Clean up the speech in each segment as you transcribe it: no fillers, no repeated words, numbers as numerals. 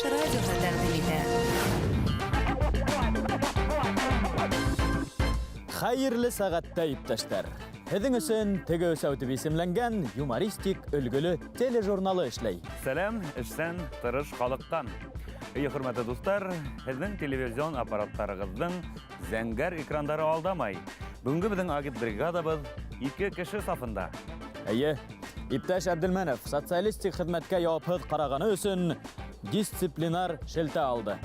радиоһы тәҡдим итә. Хәйерле сәғәттә иптәштәр. Һеҙҙең өсөн теге өсәү тип исемләнгән юмористик өлгөлө тележурналы эшләй. Сәлам, эшсән, тырыш халыҡтан. Хөрмәтле дуҫтар, һеҙҙең телевизион аппараттарығыҙҙың зәңгәр экрандары алдамай. Бүгенге беҙҙең агитбригадабыҙ 2 кеше сафында. Әйе, иптәш Әбделмәнов социалистик хеҙмәткә яуапһыҙ ҡарағаны өсөн дисциплинар шелтә алды.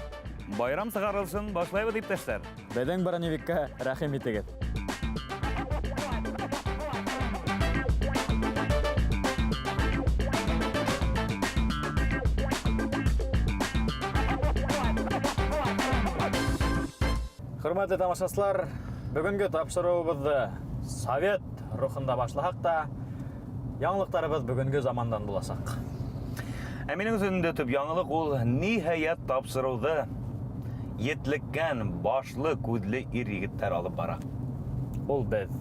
Байрам сығарылышын башлайбыҙ, иптәштәр. Беҙҙең броневикка рәхим итегеҙ. Хөрмәтле тамашасылар, бүгенге тапшырыуыбыҙҙы совет рухында башлаһаҡ та, яңылыҡтарыбыҙ бүгенге замандан буласаҡ. Ә минең өсөн төп яңылыҡ ул ниһайәт тапшырыуҙы етлеккән башлы күҙле ир-егеттәр алып бара. Ул беҙ.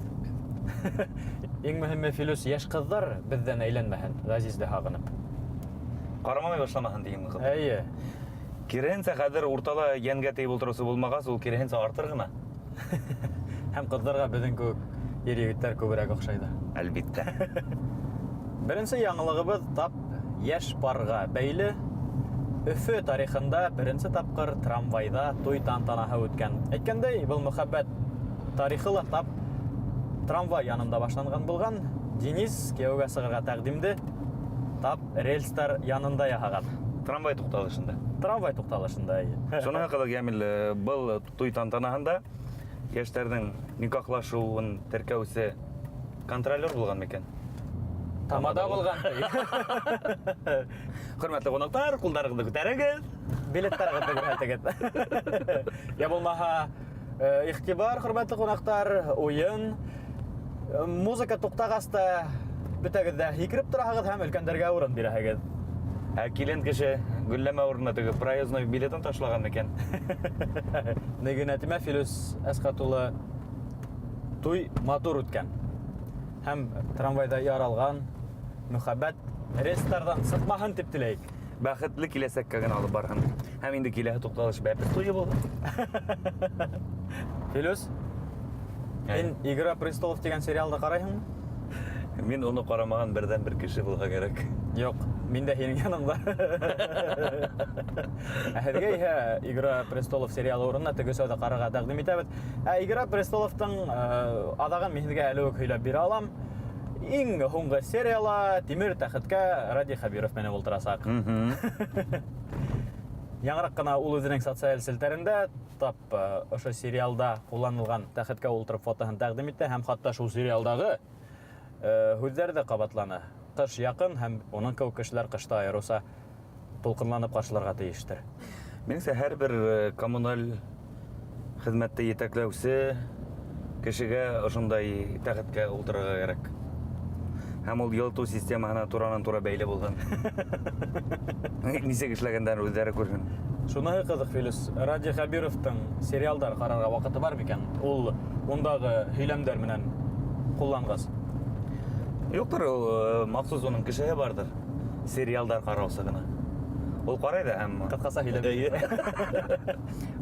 Иң мөһиме, Филүс, йәш ҡыҙҙар беҙҙән әйләнмәһен, Ғәзизде һағынып. Ҡарамамай башламаһын тием ҡыҙ. Әйе. Киреһенсә хәҙер уртала йәнгә тейеп ултырыусы булмағас, ул киреһенсә артыр ғына. Һәм ҡыҙҙарға беҙҙең кеүек ир-егеттәр күберәк оҡшайҙа. Әлбиттә. Беренсе яңылығыбыҙ тап йәш парға бәйле. Өфө тарихында беренсе тапҡыр трамвайҙа туй тантанаһы үткән. Әйткәндәй, был мөхәббәт тарихы ла тап трамвай янында башланған булған. Денис кейәүгә сығырға тәҡдимде тап рельстар янында яһаған. Трамвай туҡталышында. Трамвай туҡталышында. Шуныһы ҡыҙыҡ, Йәмил, был туй тантанаһында йәштәрҙең никахлашыуын теркәүсе контролер булған микән? Тамада булған. Хөрмәтле ҡунаҡтар, ҡулдарығыҙҙы күтәрегеҙ. Билеттарығыҙҙы күрһәтегеҙ. Я булмаһа, иғтибар, хөрмәтле ҡунаҡтар, уйын, музыка туҡтағас та бөтәгеҙ ҙә һикереп тораһығыҙ һәм өлкәндәргә урын бирәһегеҙ. Ә килен кеше гөлләмә урынына теге проездной билетын ташлаған микән? Нигенәтимә Филүс Әсҡәтулы туй матур үткән. Һәм трамвайҙа яралған мөхәббәт рельстарҙан сыҡмаһын тип теләйек. Бәхетле киләсәккә генә алып барһын. Һәм инде киләһе туҡталыш бәпес туйы булды. Филүс, һин «Игра престолов» тигән сериалды ҡарайһыңмы? Мин уны ҡарамаған берҙән бер кеше булһа кәрәк. Юҡ, мин дә һинең яныңда. Ә һеҙгә иһә «Игра престолов» сериалы урынына теге өсәүҙе ҡарарға тәҡдим итәбеҙ. Ә «Игра престолов»тың аҙағын мин һеҙгә әле үк һөйләп бирә алам. Иң һуңғы серияла Тимер тәхеткә Ради Хәбиров менеп ултырасаҡ. Яңыраҡ ҡына ул үҙенең социаль селтәрендә тап ошо сериалда ҡулланылған тәхеткә ултырып фотоһын тәҡдим итте һәм хатта шул сериалдағы һүҙҙәр ҙә ҡабатланы. Ҡыш яҡын һәм уның кеүек кешеләр ҡышта айырыуса тулҡынланып ҡаршыларға тейештер. Минеңсә, һәр бер коммуналь хеҙмәтте етәкләүсе кешегә ошондай тәхеткә ултырырға кәрәк. Һәм ул йылытыу системаһына туранан-тура бәйле булһын. Нисек эшләгәндәр үҙҙәре күрһен. Шуныһы ҡыҙыҡ, Филүс, Ради Хәбировтың сериалдар ҡарарға ваҡыты бар микән? Ул ундағы һөйләмдәр менән ҡулланғас. Юҡтыр, ул махсус уның кешеһе барҙыр. Сериалдар ҡараусы ғына. Ул ҡарай ҙа һәм... Ҡыҫҡаса һөйләм.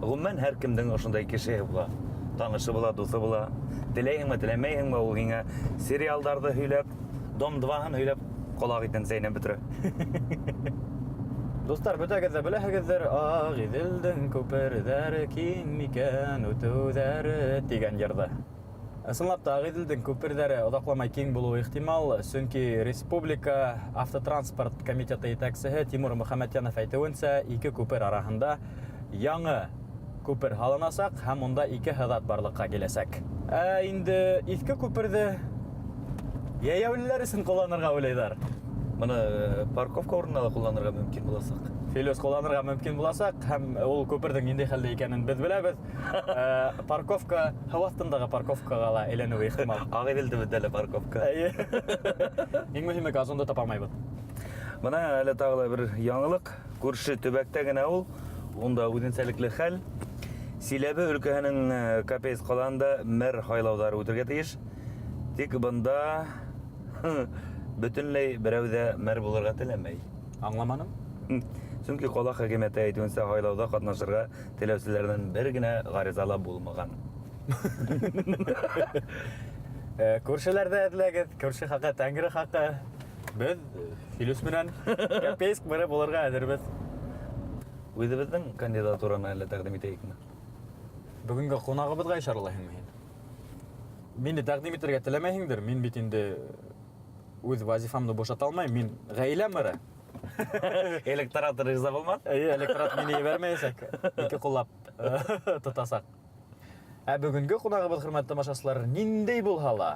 Ғөмүмән һәр кемдең ошондай кешеһе була. Танышы була, дуҫы була. Теләйһеңме, теләмәйһеңме, ул һиңә сериалдарҙы һөйләп, Дом-2-һын һөйләп, ҡолаҡ итен зәйнәп бөтөрә. Дуҫтар, бөтәгеҙ ҙә беләһегеҙҙер, Ағиҙелдең күперҙәре киң микән үтеүҙәре тигән йырҙы. Ысынлап та, Ағиҙелдең күперҙәре оҙаҡламай киң булыуы ихтимал, сөнки Республика автотранспорт комитеты етәксеһе Тимур Мөхәмәтйәнов әйтеүенсә, 2 күпер араһында яңы күпер һалынасаҡ һәм унда 2 һыҙат барлыҡҡа киләсәк. Ә инде иҫке күперҙе йәйәүлеләр өсөн ҡулланырға уйлайҙар. Быны парковка урынына ла ҡулланырға мөмкин буласаҡ. Филүс, ҡулланырға мөмкин буласаҡ һәм ул күперҙең ниндәй хәлдә икәнен беҙ беләбеҙ. Парковка, һыу аҫтындағы парковкаға ла әйләнеүе ихтимал. Ағиҙелде беҙҙә лә парковка. Иң мөһиме, газонды тапалмайбыҙ. Бына әле тағы ла бер яңылыҡ. Күрше төбәктә генә ул, унда үҙенсәлекле хәл. Силәбе өлкәһенең Капейс ҡалаһында мэр һайлауҙары үтергә тейеш. Тик бында бөтөнләй берәү ҙә мэр булырға теләмәй. Аңламаным. Чөнки кала хакимияте әйтүенчә һайлауда катнашырга теләүчеләрдән бер генә гаризала булмаган. Күршеләрдә эҙләгеҙ, күрше хаҡы, тәңре хаҡы. Беҙ Филүс менән Кәпейск мэры булырға әҙербеҙ. Үҙебеҙҙең кандидатураны әле тәҡдим итәйекме? Бөгөнгө ҡунағыбыҙға ишаралайһыңмы һин? Мине тәҡдим итергә теләмәйһеңдер. Мин бит инде үҙ вазифамды бушата алмайым. Мин ғаилә мэры. Электорат риза булмаҫ? Электорат мине ебәрмәйәсәк. Ике ҡуллап тотасаҡ. Ә бөгөнгө ҡунағыбыҙ, хөрмәтле тамашасылар, ниндәй булһа ла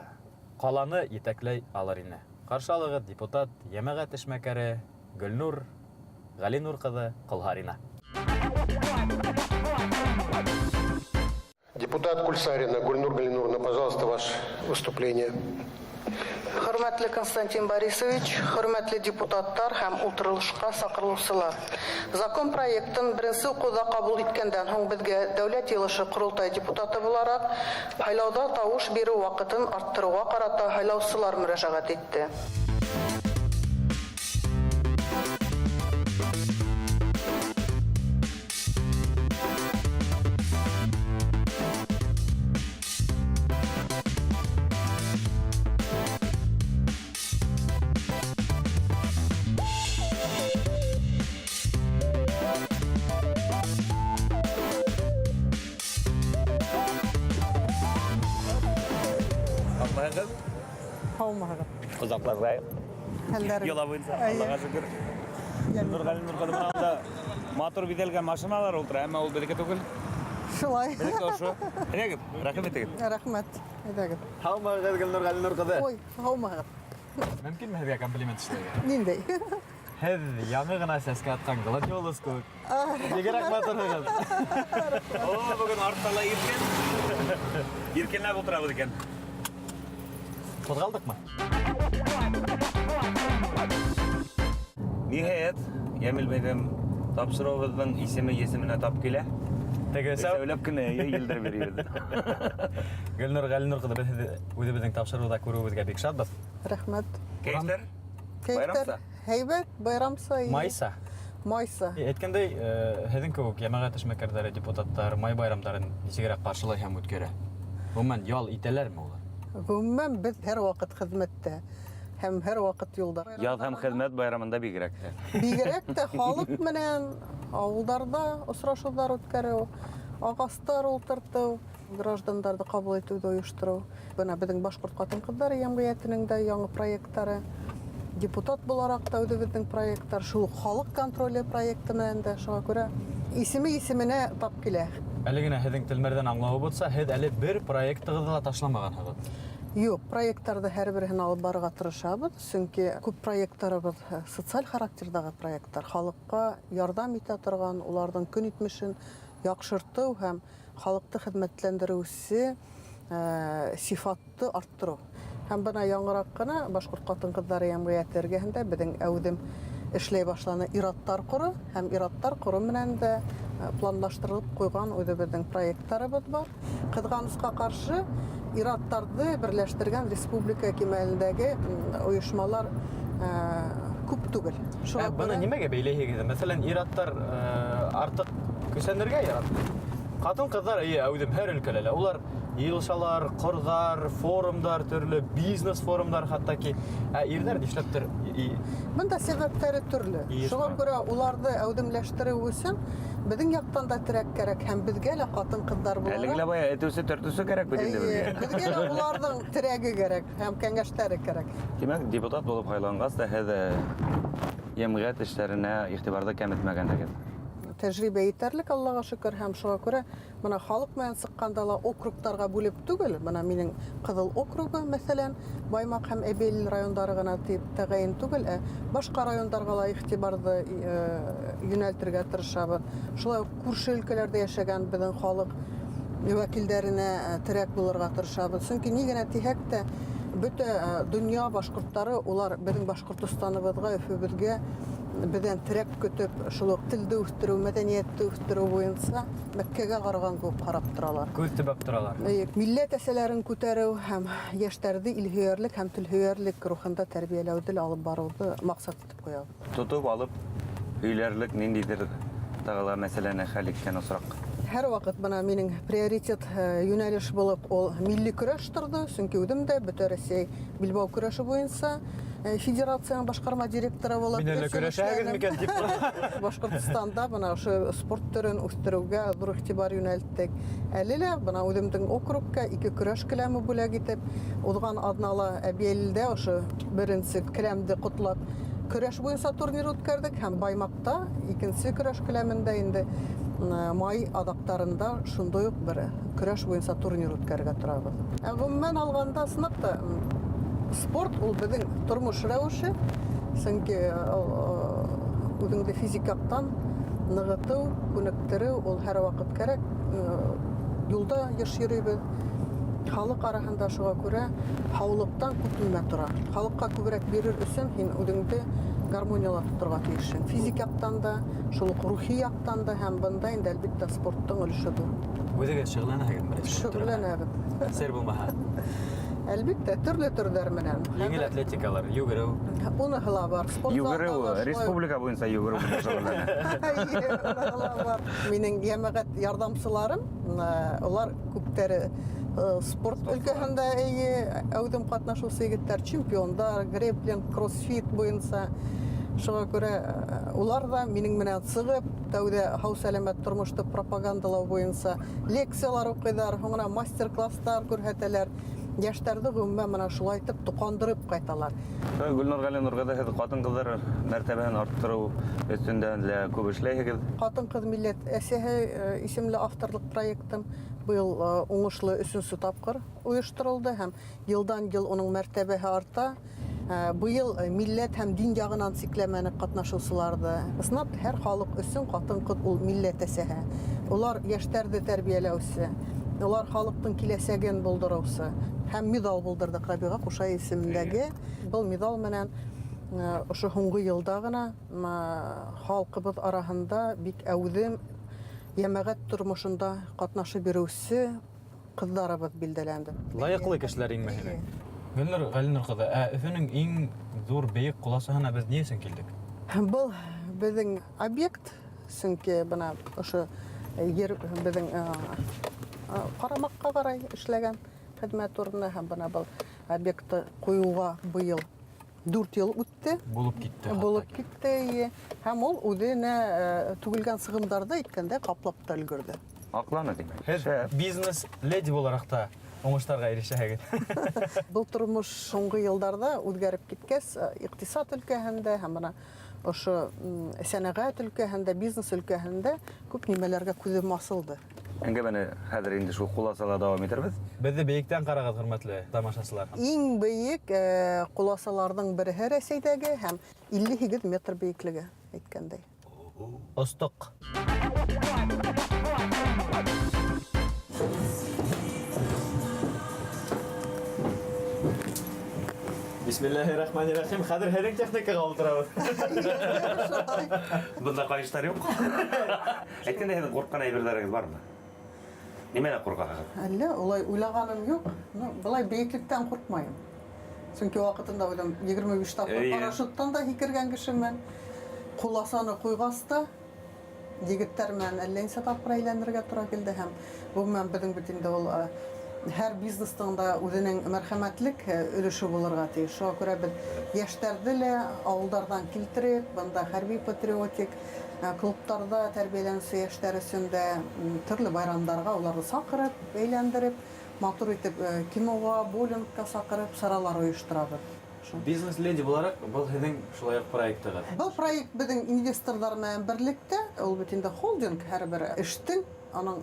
ҡаланы етәкләй алыр ине. Ҡаршы алығыҙ депутат йәмәғәт эшмәкәре Гөлнур Ғәлинур ҡыҙы Ҡолһарина. Депутат Кульсарина Гульнур Галинуровна, пожалуйста, ваше выступление. Хөрмәтле Константин Борисович, хөрмәтле депутаттар һәм ултырылышҡа саҡырылыусылар. Закон проектын беренсе уҡыуҙа ҡабул иткәндән һуң беҙгә Дәүләт Йыйылышы ҡоролтай депутаты булараҡ һайлауҙа тауыш биреү ваҡытын арттырыуға ҡарата һайлаусылар мөрәжәғәт итте. Һаумыһығыҙ. Узаҡларға Хәлдәр. йола буйынса, Аллаға шөкөр. Гөлнур Ғәлинур ҡыҙы менән анда матур биҙәлгән машиналар ултыра, әммә ул беҙҙеке түгел. Шулай. Беҙҙеке ошо. Әйҙәгеҙ, рәхим итегеҙ. Рәхмәт. Әйҙәгеҙ. Һаумыһығыҙ, Гөлнур Ғәлинур ҡыҙы. Ой, һаумыһығыҙ. Мөмкинме һеҙгә комплимент эшләргә? Ниндәй? Һеҙ яңы ғына сәскә атҡан гладиолус кеүек. Бигерәк матурһығыҙ. О, бөгөн артта ла иркен. Иркенләп ултырабыҙ икән. Ҡуҙғалдыҡмы? Ниһайәт, Йәмил бәйгем тапшырыуыбыҙҙың исеменә тап килә. Теге Сәүләп кенә елдереп бирәбеҙ. Гөлнур Ғәлинур ҡыҙы, беҙ һеҙҙе үҙебеҙҙең тапшырыуҙа күреүебеҙгә бик шатбыҙ. Рәхмәт. Кәйефтәр? Кәйефтәр Байрамса? һәйбәт, байрамса. Майса. Майса. Әйткәндәй, һеҙҙең кеүек йәмәғәт эшмәкәрҙәре, депутаттар май байрамдарын нисегерәк ҡаршылай һәм үткәрә? Ғөмүмән, ял итәләрме улар? Ғөмүмән беҙ һәр ваҡыт хеҙмәттә һәм һәр ваҡыт юлда. Яҙ һәм хеҙмәт байрамында бигерәк. Бигерәк тә халыҡ менән ауылдарда осрашыуҙар үткәреү, ағастар ултыртыу, граждандарҙы ҡабул итеүҙе ойоштороу. Бына беҙҙең башҡорт ҡатын-ҡыҙҙары йәмғиәтенең дә яңы проекттары, депутат булараҡ та үҙебеҙҙең проекттар, шул уҡ халыҡ контроле проекты менән дә, шуға күрә исеменә тап килә. Әле генә һеҙҙең телмәрҙән аңлауы булса, һеҙ әле бер проекттығыҙҙы ла ташламағанһығыҙ. Юҡ, проекттарҙы һәр береһен алып барырға тырышабыҙ, сөнки күп проекттарыбыҙ социаль характерҙағы проекттар, халыҡҡа ярҙам итә торған, уларҙың көнитмешен яҡшыртыу һәм халыҡты хеҙмәтләндереүсе сифатты арттырыу. Һәм бына яңыраҡ ҡына башҡорт ҡатын-ҡыҙҙары йәмғиәте эргәһендә беҙҙең әүҙем эшләй башланы ир-аттар ҡоро һәм ир-аттар ҡоро менән дә планлаштырылып ҡуйған үҙебеҙҙең проекттарыбыҙ бар. Ҡыҙғанысҡа ҡаршы, ир-аттарҙы берләштергән республика кимәлендәге ойошмалар күп түгел. Быны нимәгә бәйләйһегеҙ? Мәҫәлән, ир-аттар артыҡ көсәнергә яратмай. Ҡатын-ҡыҙҙар, әүҙем һәр өлкәлә лә, улар йыйылышалар, ҡорҙар, форумдар, төрлө бизнес форумдар, хатта ки, ирҙәр нишләптер? Бында сәбәптәре төрлө. Шуға күрә уларҙы әүҙемләштереү өсөн беҙҙең яҡтан да терәк кәрәк һәм беҙгә лә ҡатын-ҡыҙҙар булараҡ. Әлегә бая әтеүсе, төртөүсе кәрәк бит инде беҙгә. Беҙгә лә уларҙың терәге кәрәк һәм кәңәштәре кәрәк. Тимәк, депутат булып һайланғас та һеҙ йәмғиәт эштәренә иғтибарҙы кәм итмәгәнһегеҙ. Тәжрибә етерлек, Аллаға шөкөр, һәм шуға күрә бына халыҡ менән сыҡҡанда ла округтарға бүлеп түгел. Бына минең Ҡыҙыл округы, мәҫәлән, Баймаҡ һәм Әбейел райондары ғына тип тәғәйен түгел, башҡа райондарға ла иғтибарҙы йүнәлтергә тырышабыҙ. Шулай уҡ күрше өлкәләрҙә йәшәгән беҙҙең халыҡ вәкилдәренә терәк булырға тырышабыҙ. Сөнки ни генә тиһәк тә, бөтә донъя башҡорттары, улар беҙҙең Башҡортостаныбыҙға, Өфөбөҙгә беҙҙән терәк көтөп, шул уҡ телде үҫтереү, мәҙәниәтте үҫтереү буйынса Мәккәгә ҡараған кеүек ҡарап торалар. Күҙ төбәп торалар. Милләт әсәләрен күтәреү һәм йәштәрҙе илһөйәрлек һәм телһөйәрлек рухында тәрбиәләүҙе лә алып барыуҙы маҡсат итеп ҡуябыҙ. Тотоп алып, Өйләрлек ниндидер тагыла мәсьәләне хәл иткән осрак. Һәр вакыт бына минең приоритет юнәлеш булып ул милли көрәш торды. Чөнки үдем дә бөтен Россия Билбау көрәше буенча федерацияның башкарма директоры булып. Мин әле көрәшәгез микән дип. Башкортстанда бына ошо спорт төрен үстерүгә зур игътибар юнәлттек. Әле лә бына үдемнең округка 2 көрәш келәме бүләк итеп, узган Аднала Әбиелдә ошо беренче келәмде котлап көрәш буенча турнир үткәрдек һәм Баймакта икенче көрәш келәмендә инде май адактарында шундый ук бер көрәш буенча турнир үткәргә торабыз. Гомумән алганда сынакта спорт ул безнең тормыш рәвеше, чөнки үзеңне физик яктан ныгыту, күнектерү ул һәр вакыт кирәк. Юлда яш йөрибез. Халык арасында шуга күрә һаулыктан күтүлмә тора. Халыкка күбрәк бирер өчен һин үзеңне гармониялап торырга тиешсең. Физик яктан да, шул ук рухи яктан да һәм бында инде әлбәттә спорттың өлеше зур. Үзегез шөгыльләнәһегезме? Шөгыльләнәбез. Сер булмаһа. Әлбәттә төрле төрләр менән. Еңел атлетикалар, йөгерү. Уныһы ла бар. Спорт Йөгерү, республика буенча йөгерү белән шөгыльләнә. Минең җәмәгать ярдәмчыларым, улар күптәре спорт өлкәһендә әүдем катнашучы егетләр, чемпиондар, греплинг, кроссфит буенча. Шуңа күрә улар да минең менән чыгып, тәүдә һау-сәламәт тормышты пропагандалау буенча лекциялар укыйлар, һоңра мастер-класслар күрһәтәләр. Яшьләрне гомумән менә шулай итеп тукандырып кайталар. Гөлнур Галинурга да һез хатын-кызлар мәртәбәһен арттыру өстендә дә күп эшләйһегез. Хатын-кыз милләт әсәһе исемле авторлык проектым быел уңышлы 3нче тапкыр оештырылды һәм елдан-ел уның мәртәбәһе арта. Быел милләт һәм дин ягынан сикләмәне катнашучыларды ысынап һәр халык өчен хатын-кыз ул милләт әсәһе. Улар яшьләрне тәрбияләүче, улар халыктың киләчәген булдырусы һәм медаль булдырдык Рабига Кушай исемендәге. Был медаль менән ошо һуңгы елда гына халкыбыз арасында бик әүдем җәмәгать тормышында катнашып бирүче кызларыбыз билдәләнде. Лайыклы кешеләр иң мөһиме. Гөлнур Галинур кызы, Өфөнең иң зур бейек куласаһына без ни өчен килдек? Был безнең объект, чөнки бына ошо йер безнең карамакка карай эшләгән хезмәт урыны һәм бына был объектты куюга быел 4 ел үтте. Булып китте. Булып китте. Һәм ул үзенә түгелгән сыгымдарды иткәндә каплап та өлгерде. Аклана димәк. Һез бизнес леди буларак та уңыштарга ирешәһегез. Был тормыш соңгы елларда үзгәреп киткәс, икътисад өлкәһендә һәм бына ошо сәнәгать өлкәһендә, бизнес өлкәһендә күп нимәләргә күзем асылды. Әңгәмәне хәзер инде шул куласала дәвам итербез. Безне бейектән карагыз, хөрмәтле тамашачылар. Иң бейек куласаларның бере Рәсәйдәге һәм 58 метр бейеклеге әйткәндәй. Остык. Бисмиллаһир-рахманир-рахим. Хәзер һәрең техникага утырабыз. Бunda кайыштар юк. Әйткәндә һеҙ курккан әйберләрегез бармы? Нимәдән куркасығыҙ? Әллә, улай уйлаганым юк. Былай бейеклектән куркмайым. Чөнки вакытында уйлам 25 тапкыр парашюттан да һикергән кешемен. Куласаны куйгас та егеттәр менән әллә нисә тапкыр әйләнергә тура килде һәм бу менән безнең бит инде ул һәр бизнестың да үзенең мәрхәмәтлек өлеше булырга тиеш. Шуңа күрә без яшьләрне лә авылдардан килтереп, бында хәрби патриотик клубтарда тәрбияләнүче яшьләр өчен дә төрле байрамнарга уларны сакырып, әйләндереп, матур итеп кинога, боулингка сакырып, саралар оештырабыз. Бизнес леди буларак, был һеҙҙең шулай проекттығыҙ. Был проект безнең инвесторлар менән берлектә, ул бит инде холдинг, һәрбер эштең аның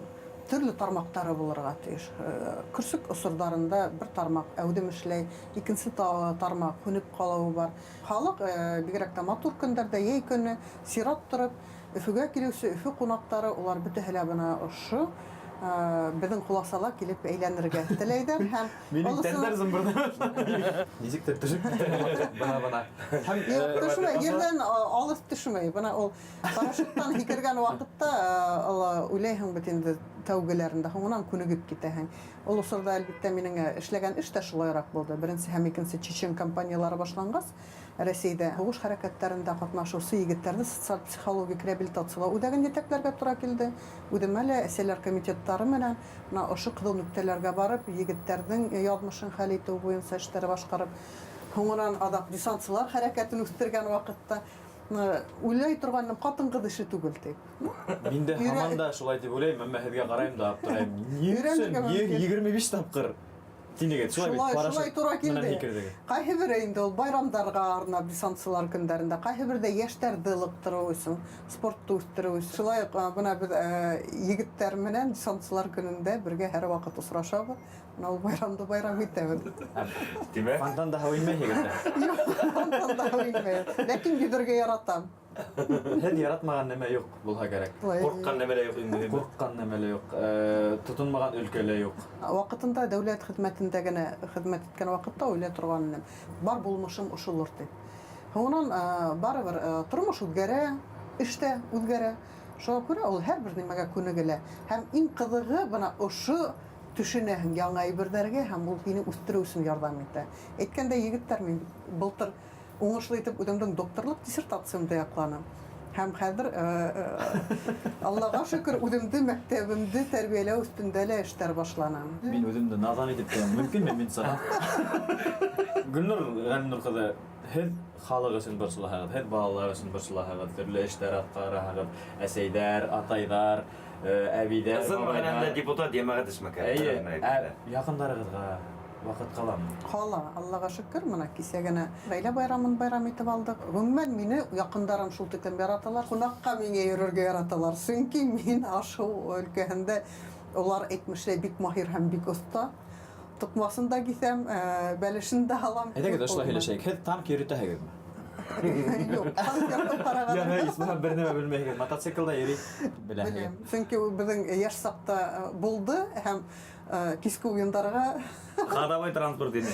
төрле тармактары булырга тиеш. Көрсөк осордарында бер тармак әүдем эшләй, икенче тармак күнеп калуы бар. Халык бигрәк тә матур көндәрдә яй көне сират торып, Өфөгә килүче Өфө кунактары улар бөтәһе лә бына ошо безнең куласала килеп әйләнергә теләйдер һәм Минең тәндәр зымбырды. Ничек тә төшөп китә бана. Һәм төшмәй, ердән алып төшмәй. Бына ул парашюттан һикергән вакытта уйлайһың бит инде тәүгеләрендә һуңнан күнегеп китәһең. Ул усырда әлбәттә минең эшләгән эш тә шулайрак булды. Беренче һәм икенче чечен компаниялары башлангас, Рәсәйдә һугыш хәрәкәтләрендә катнашучы егетләрне социаль психологик реабилитациялау үдәген җитәкләргә туры килде. Үдем әле әсәләр комитетлары менән менә ошо кызыл нүктәләргә барып, егетләрнең язмышын хәл итү буенча эшләр башкарып, һуңынан адак десантчылар хәрәкәтен үстергән вакытта уйлай торганым катын-кыз эше түгел дип. Мин дә һаман да шулай дип уйлыйм, әмма һезгә карайм да аптырайм. Ни өчен 25 тапкыр тинегет Шулай тура килде. Кайһы бер инде ул байрамдарга арнап десантчылар көндәрендә, кайһы бер дә яшьләрне лыктыру өчен, спортты үстерү өчен. Шулай бына без егетләр менән десантчылар көнендә бергә һәр вакыт очрашабыз. Менә ул байрамды байрам итәбез. Димәк, Фантан да һавыймый егетләр. Ләкин гидергә яратам. Һез яратмаган нәмә юк булһа кирәк. курккан нәмәлә юк инде. Курккан нәмә юк, тотынмаган өлкәле юк. Вакытында дәүләт хезмәтендә генә хезмәт иткән вакытта уйлый торганым бар булмышым ошылыр дип. Һуңнан барыбер тормыш үзгәрә, эштә үзгәрә. Шуңа күрә ул һәрбер нимәгә күнегелә. Һәм иң кызыгы бына ошо төшенәһең яңа әйберләргә һәм ул һине үстерү өчен ярдәм итә. Әйткәндә егетләр мин былтыр уңышлы итеп үдемдең докторлык диссертациямда якланым. Һәм хәзер Аллага шөкер үдемде мәктәбемдә тәрбияләү өстендә лә эшләр башланам. Мин үземне назан итеп торам. Мөмкинме мин сага? Гөлнур кызы, һез халык өчен борчыласыз, һез балалар өчен борчыласыз, төрле эшләр аткарасыз, әсәйдәр, атайдар, әбидәр, Ысын мәгънәдә депутат җәмәгать эшмәкәре. Якындарыгызга вакыт калам. Кала, Аллага шөкер, менә кисә генә гаилә байрамын байрам итеп алдык. Гомумән мине якындарым шул тиклем яраталар, кунакка миңа йөрергә яраталар. Чөнки мин ашу өлкәһендә улар әйтмешләй бик маһир һәм бик оста. Тукмасын да кисәм, бәлешен дә алам. Әйдәгез ашлай һөйләшәйек. Һез танк йөритәһегезме? Юк, танк караган. Яна исмәһә бер нәмә белмәйһегез. Мотоциклда йөри беләһегез. Беләм. Чөнки ул безнең яшь сакта булды һәм киске уеннарга Ходовой транспорт инде.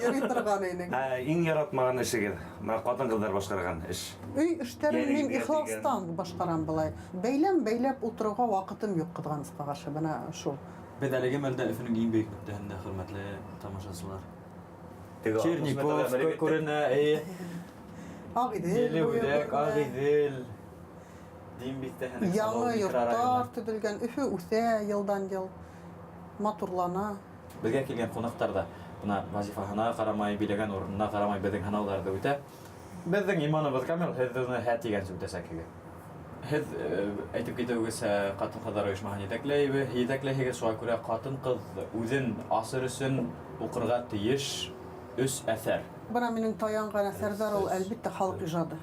йөри торган идек. Иң яратмаган эшегез, менә катын-кызлар башкарган эш. Өй эшләрен мин Яригә ихластан башкарам булай. Бәйләп утыруга вакытым юк кызганычка каршы менә шул. Без әлеге мәлдә Өфөнең иң бөек нөктәһендә, хөрмәтле тамашачылар. Теге Черников күренә, Агыйдел, Җилүдәк, Агыйдел. Дин биттәһен. яңа йортлар төзелгән, Өфе үсә елдан ел, матурлана. Безгә килгән кунаклар да бuna вазифаһына карамай, билегән урынына карамай безнең һанауларда үтә. Безнең иманыбыз камил, һезне һәт дигән сүз дәсәкегә. Һез әйтеп китәүгез катын-кызлар оешмаһын җитәкләйбез, шуңа күрә катын-кыз үзен асыр өчен укырга тиеш өс әсәр. Бына минең таянган әсәрдәр ул әлбәттә халык иҗады.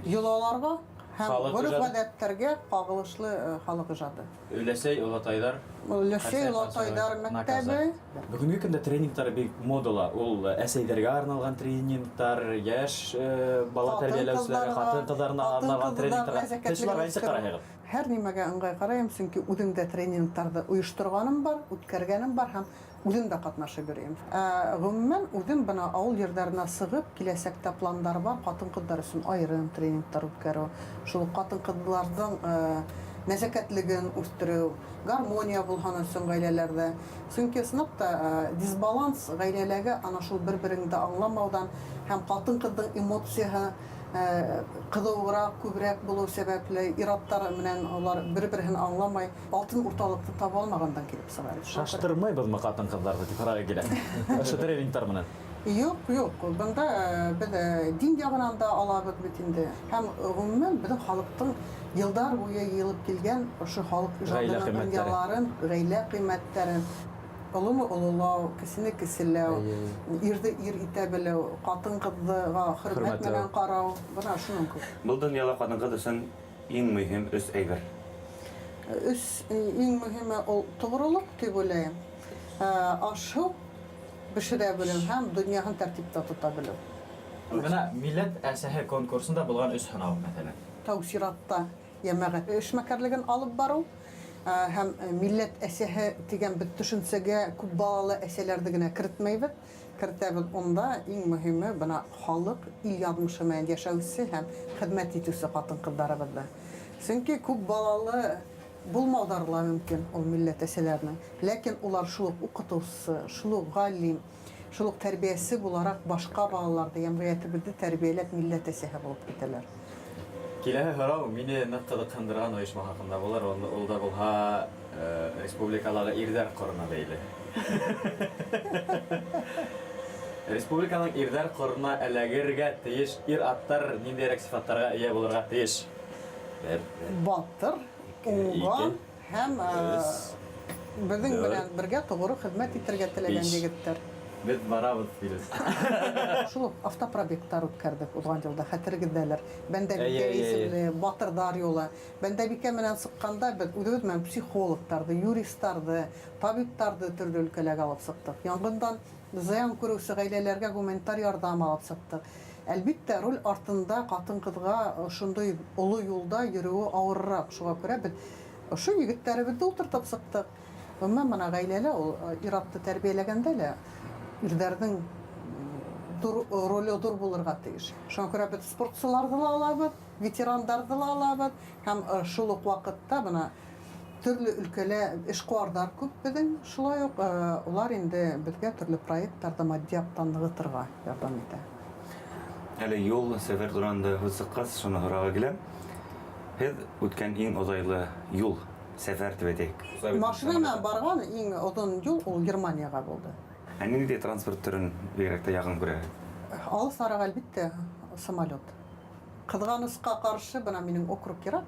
Йолаларга һәм гореф-гадәттәргә кагылышлы халык иҗады. Өләсәй, олатайдар. Ләсәй Латайдар мәктәбе. Бүгенге көндә тренингтар бик модала. Ул әсәйдәргә арналган тренингтар, яшь бала тәрбияләүчеләргә, хатын-кызларына арналган тренингтар. Сез шуларга ничек карайсыз? Һәр нимәгә ыңгай карайм, чөнки үземдә тренингтарда оештырганым бар, үткәргәнем бар һәм үзем дә катнашып йөрим. Гомумән үзем бына авыл җирләренә сыгып, киләсәктә пландар бар, хатын-кызлар өчен аерым тренингтар үткәрү. Шул хатын-кызларның нәзакәтлеген үстерү, гармония булган өчен гаиләләрдә. Чөнки сынапта дисбаланс гаиләләргә ана шул бер-береңне аңламаудан һәм хатын-кызның эмоцияһы кызыграк, күбрәк булу сәбәпле ираттары менән алар бер-берен аңламай, алтын урталыкты таба алмагандан килеп чыга. Шаштырмайбызмы хатын-кызларны дип карарга килә. Ошо тренингтар менән. Юк. Бында без дин ягынан да алабыз бит инде. Һәм гомумән безнең халыктың елдар буе йылып килгән ошо халык иҗатының ялларын, гаилә кыйммәтләрен, олымы олылау, кесене кеселәү, ирде ир итә беләү, катын-кызга хөрмәт белән карау, бына шуның күп. Бу дөньяда катын-кыз өчен иң мөһим өс әйбер. Иң мөһиме ул тугрылык дип уйлыйм. Ашу бешерә белү һәм дөньяны тәртиптә тота белү. Менә милләт әсәһе конкурсында булган өс һанау мәсәлән. Тәүсиратта җәмәгать эшмәкәрлеген алып бару һәм милләт әсәһе дигән бит төшенсәгә күп балалы әсәләрне генә кертмәйбез. Кертәбез онда иң мөһиме бына халык ил язмышы менән яшәүче һәм хезмәт итүче хатын-кызларыбызда. Чөнки күп балалы булмаулары мөмкин ул милләт әсәләренең. Ләкин улар шул укытучы, шул галим, шул ук тәрбиясе буларак башка балаларды ямгыятыбызды тәрбияләп милләт әсәһе булып китәләр. Киләһе һорау мине нык кызыксындырган оешма хакында булар. Ул да булһа республикаларда ирдәр корына бәйле. Республиканың ирдәр корына эләгергә тиеш ир-аттар ниндәйрәк сифаттарга ия булырга тиеш? Батыр, уңган һәм безнең белән бергә тугры хезмәт итәргә теләгән егеттер. Без барабыз билес. Шул автопробегтар үткәрдек узган елда, хәтерегездәләр. Бәндәбикә исемле Батырдар юлы. Бәндәбикә менән сыкканда без үз менән психологтарды, юристларды, табибларды төрле өлкәләргә алып сыктык. Янгындан зыян күрүче гаиләләргә гуманитар ярдәм алып сыктык. Әлбиттә, роль артында катын-кызга шундый олы юлда йөрүе авыррак. Шуңа күрә без ошо егетләребезне утыртып сыктык. Гомумән менә гаиләләр ул ир-атты тәрбияләгәндә лә ирдәрнең роле дур булырга тиеш. Шуңа күрә без спортчыларны да алабыз, ветераннарны да алабыз һәм шул ук вакытта менә төрле өлкәлә эшкуарлар күп безнең, шулай ук улар инде безгә төрле проектларда матди яктан ныгытырга ярдәм итә. Әле юл сәфәр турында һүзсәккәс, шуны һорарга киләм. Һез үткән иң озайлы юл сәфәр төбәтек. Машина менән барган иң озын юл ул Германияга булды. Ә нинди транспорт төрен бигрәк тә ягын күрә? Алысарак әлбиттә самолет. Кызганычка каршы бына минең округ Ирак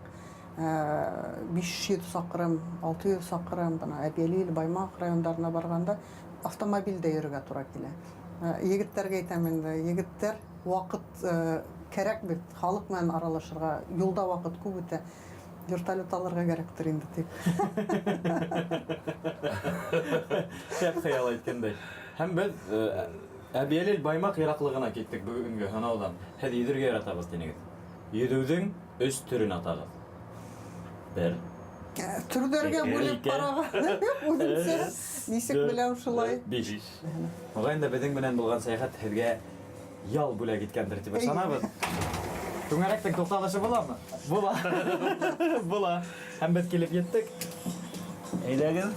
500 сакрым, 600 сакрым бына Әбиәлил, Баймак районнарына барганда автомобильдә йөрергә туры килә. Егетләргә әйтәм инде, егетләр вакыт кәрәк бит, халык менән аралашырга, юлда вакыт күп үтә. Вертолет алырга кирәктер инде тип. Шәп хыял әйткәндәй. Һәм без Әбиәлил Баймак ераклыгына киттек бүгенге һанаудан. Һәз йөзәргә яратабыз динегез. Йөзүнең 3 төрен атагыз. 1. Төрдәргә бүлеп карага. Үзеңсә ничек беләм шулай? 5. Мөгаен дә безнең белән булган сәяхәт һезгә ял бүләк иткәндер дип ышанабыз. Түңәрәктән тукталышы буламы? Була. Була. Һәм без килеп йеттек. Әйдәгез.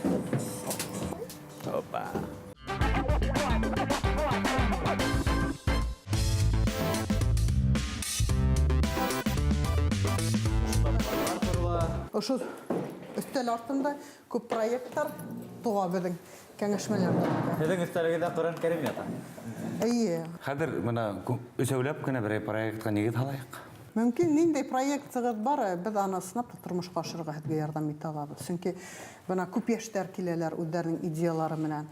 Опа. Ошо өстәл артында күп проекттар туа безнең кәңәшмәләрдә. Һезнең өстәлегездә Коръән Кәрим ята. Әйе. Хәзер менә өсәүләп кенә бер проектка нигез халайык. Мөмкин ниндәй проектыгыз бар, без аны сынап тормышка ашырга һезгә ярдәм итә алабыз. Чөнки бына күп яшьтәр киләләр үзләренең идеялары менән.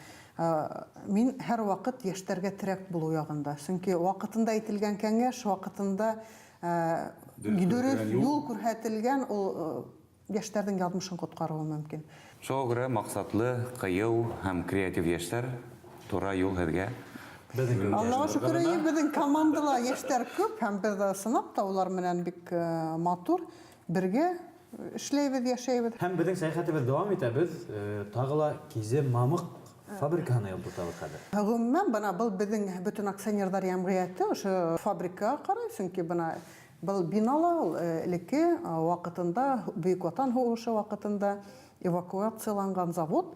Мин һәр вакыт яшьтәргә терәк булу ягында. Чөнки вакытында әйтелгән кәңәш, вакытында дөрес юл күрһәтелгән, ул яшьтәрнең язмышын коткаруы мөмкин. Шуңа күрә максатлы, кыю һәм креатив яшьтәр тура юл һезгә. Аллаһка шөкер, безнең командала яшьтәр күп һәм без сынап та улар менән бик матур бергә эшләйбез, яшәйбез. Һәм безнең сәяхәтебез дәвам итә. Без тагы ла Кизе мамык фабриканы ял тотабыз хәзер. Гомумән бына был безнең бөтен акционерлар җәмгыяте ошо фабрикага карый, чөнки бына был бинала элекке вакытында Бөек Ватан һугышы вакытында эвакуацияланган завод.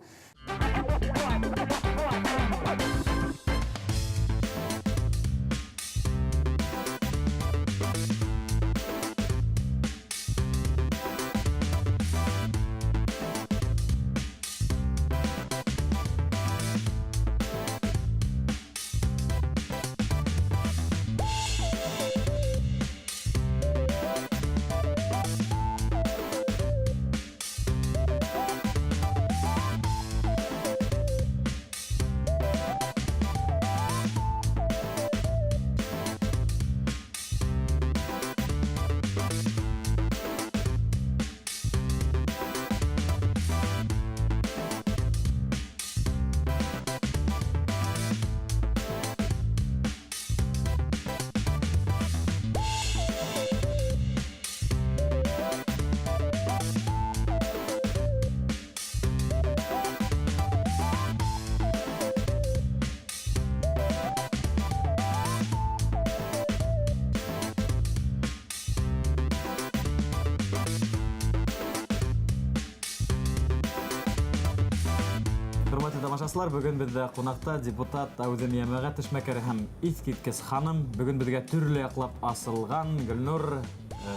тамашачылар, бүгін бізде қонақта депутат Әудем Ямағат Ишмәкәр һәм Искиткес ханым. Бүгін бізге түрлі яқлап асылған Гүлнур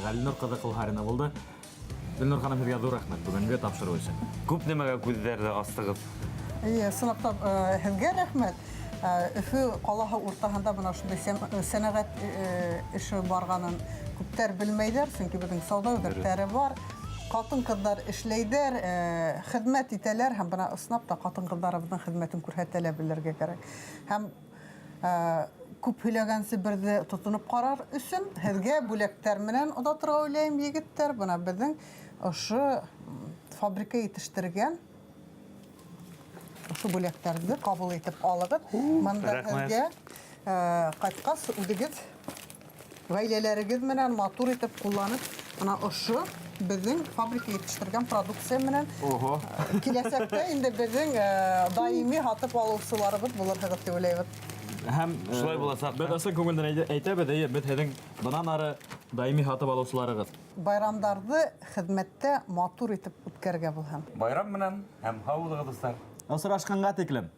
Ғалинур кызы Кылхарина булды. Гүлнур ханым, һеҙгә ҙур рәхмәт бүгенге тапшырыу өсөн. Күп нәмәгә күҙҙәрҙе астығыҙ. Сыныпта һеҙгә рәхмәт. Өфө ҡалаһы уртаһында бына шундай сәнәғәт эше барғанын күптәр белмәйҙәр, сөнки беҙҙең сауда үҙәктәре бар. Ҡатын-ҡыҙҙар эшләйҙәр, хеҙмәт итәләр һәм бына ысынлап та ҡатын-ҡыҙҙарыбыҙҙың хеҙмәтен күрһәтәләр, белергә кәрәк. Һәм күп һөйләгәнсе берҙе тотоноп ҡарар өсөн һеҙгә бүләктәр менән оҙатырға уйлайым, егеттәр. Бына беҙҙең ошо фабрика етештергән ошо бүләктәрҙе ҡабул итеп алығыҙ. Мында һеҙгә ҡайтҡас үҙегеҙ ғаиләләрегеҙ менән матур итеп ҡулланып, ана ошо беҙҙең фабрика етештергән продукция менән киләсәктә инде беҙҙең даими һатып алыусыларыбыҙ булырһығыҙ тип уйлайбыҙ. Һәм Шулай буласаҡ. беҙ ысын күңелдән әйтәбеҙ, беҙ һеҙҙең бынан ары даими һатып алыусыларығыҙ. Байрамдарҙы хеҙмәттә матур итеп үткәргә булһын. Байрам менән һәм һау булығыҙ, дуҫтар. Осрашҡанға тиклем.